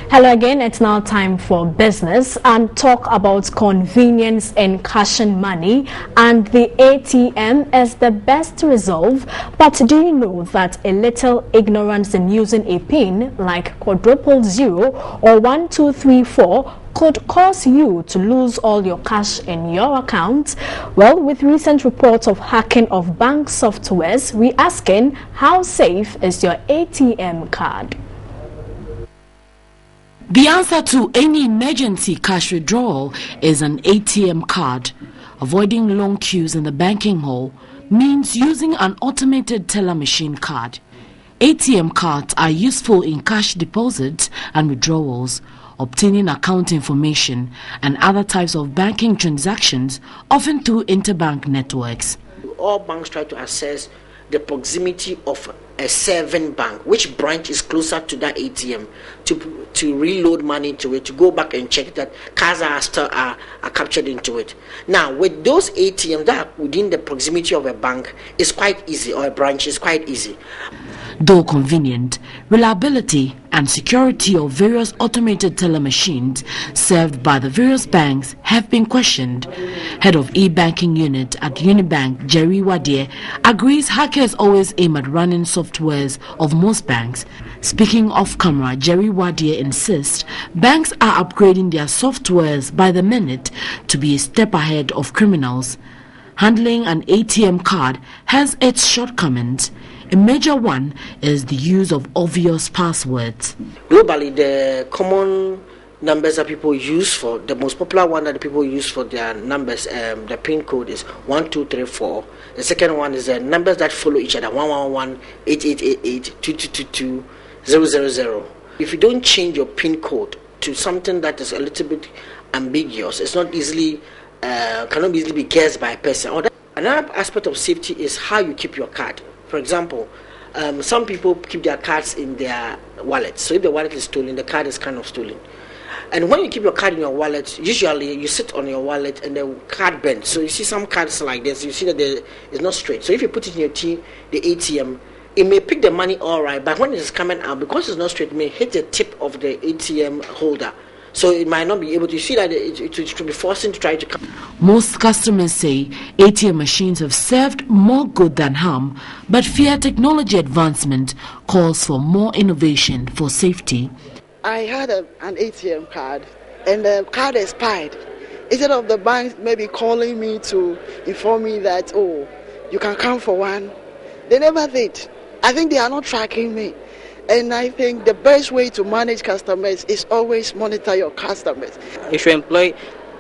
Hello again, it's now time for business and talk about convenience in cashing money, and the ATM is the best resolve. But do you know that a little ignorance in using a PIN like *000 or 1234 could cause you to lose all your cash in your account? Well, with recent reports of hacking of bank softwares, we're asking, how safe is your ATM card? The answer to any emergency cash withdrawal is an ATM card. Avoiding long queues in the banking hall means using an automated teller machine card. ATM cards are useful in cash deposits and withdrawals, obtaining account information, and other types of banking transactions, often through interbank networks. All banks try to assess the proximity of a serving bank, which branch is closer to that ATM, to reload money to it, to go back and check that cards are captured into it. Now, with those ATMs that are within the proximity of a bank, is quite easy, or a branch is quite easy. Though convenient, reliability and security of various automated teller machines served by the various banks have been questioned. Head of e-banking unit at Unibank, Jerry Wadie, agrees hackers always aim at running softwares of most banks. Speaking off camera, Jerry Wadie insists banks are upgrading their softwares by the minute to be a step ahead of criminals. Handling an ATM card has its shortcomings. A major one is the use of obvious passwords. Globally, the common numbers that people use for, the most popular one that people use for their numbers, the PIN code is 1234. The second one is the numbers that follow each other, 111, 8888, 2222, 000. If you don't change your PIN code to something that is a little bit ambiguous, it's not easily, cannot easily be guessed by a person. Another aspect of safety is how you keep your card. For example, some people keep their cards in their wallets. So if the wallet is stolen, the card is kind of stolen. And when you keep your card in your wallet, usually you sit on your wallet and the card bends. So you see some cards like this, you see that it's not straight. So if you put it in your the ATM, it may pick the money all right, but when it is coming out, because it's not straight, it may hit the tip of the ATM holder. So it might not be able to. You see that it should be forcing to try to come. Most customers say ATM machines have served more good than harm, but fear technology advancement calls for more innovation for safety. I had an ATM card, and the card expired. Instead of the bank maybe calling me to inform me that, oh, you can come for one, they never did. I think they are not tracking me. And I think the best way to manage customers is always monitor your customers. You should employ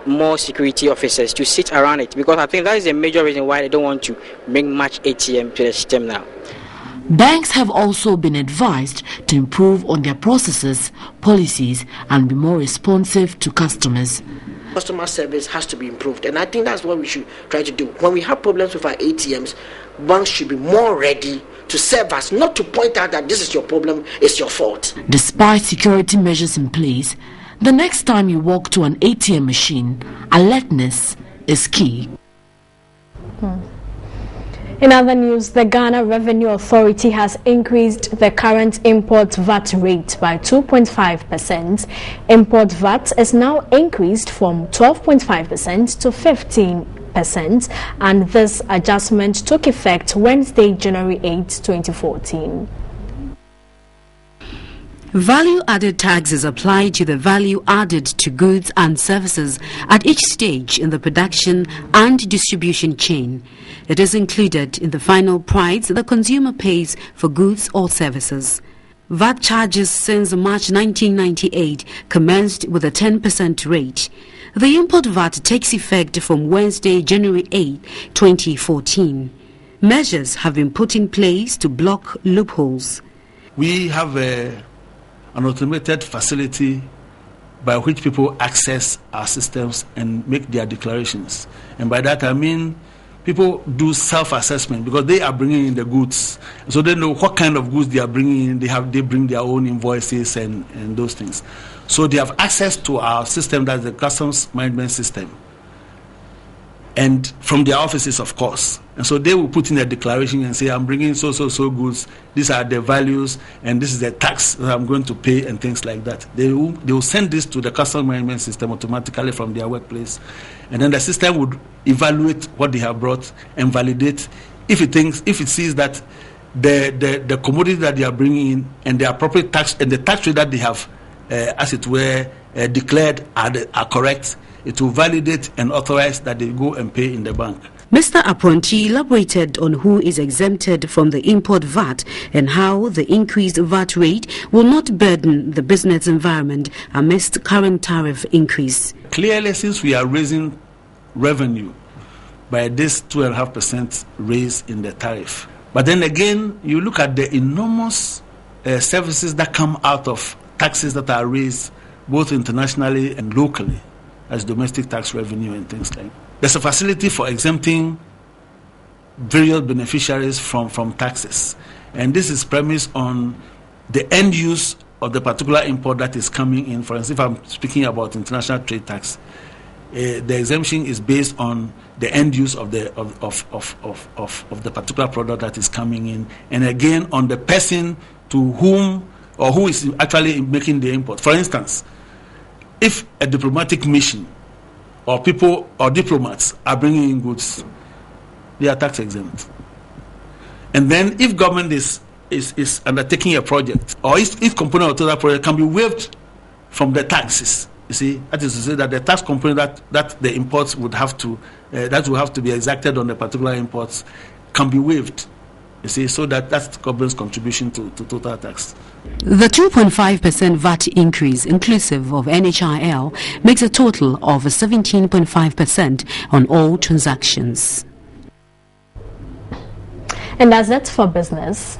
more security officers to sit around it, because I think that is a major reason why they don't want to bring much ATM to the system now. Banks have also been advised to improve on their processes, policies, and be more responsive to customers. Customer service has to be improved, and I think that's what we should try to do. When we have problems with our ATMs, banks should be more ready to serve us, not to point out that this is your problem, it's your fault. Despite security measures in place, the next time you walk to an ATM machine, alertness is key. In other news, the Ghana Revenue Authority has increased the current import VAT rate by 2.5%. Import VAT is now increased from 12.5% to 15%, and this adjustment took effect Wednesday, January 8, 2014. Value-added tax is applied to the value added to goods and services at each stage in the production and distribution chain. It is included in the final price the consumer pays for goods or services. VAT charges since March 1998 commenced with a 10% rate. The import VAT takes effect from Wednesday, January 8, 2014. Measures have been put in place to block loopholes. We have an automated facility by which people access our systems and make their declarations. And by that I mean people do self-assessment, because they are bringing in the goods, so they know what kind of goods they are bringing in. They bring their own invoices and those things. So they have access to our system, that's the customs management system. and from their offices, of course. And so they will put in a declaration and say, I'm bringing so goods, these are the values, and this is the tax that I'm going to pay, and things like that. They will send this to the customs management system automatically from their workplace, and then the system would evaluate what they have brought and validate if it sees that the commodity that they are bringing in and the appropriate tax and the tax rate that they have, as it were, declared are correct. It will validate and authorize that they go and pay in the bank. Mr. Aponti elaborated on who is exempted from the import VAT and how the increased VAT rate will not burden the business environment amidst current tariff increase. Clearly, since we are raising revenue by this 2.5% raise in the tariff, but then again, you look at the enormous services that come out of taxes that are raised both internationally and locally, as domestic tax revenue and things like that. There's a facility for exempting various beneficiaries from taxes. And this is premised on the end use of the particular import that is coming in. For instance, if I'm speaking about international trade tax, the exemption is based on the end use of the the particular product that is coming in, and again on the person to whom or who is actually making the import. For instance, if a diplomatic mission or people or diplomats are bringing in goods, they are tax exempt. And then if government is undertaking a project, or if component of that project can be waived from the taxes, you see, that is to say that the tax component that the imports would have to that will have to be exacted on the particular imports can be waived. You see, so that's government's contribution to total tax. The 2.5% VAT increase, inclusive of NHIL, makes a total of 17.5% on all transactions. And that's it for business.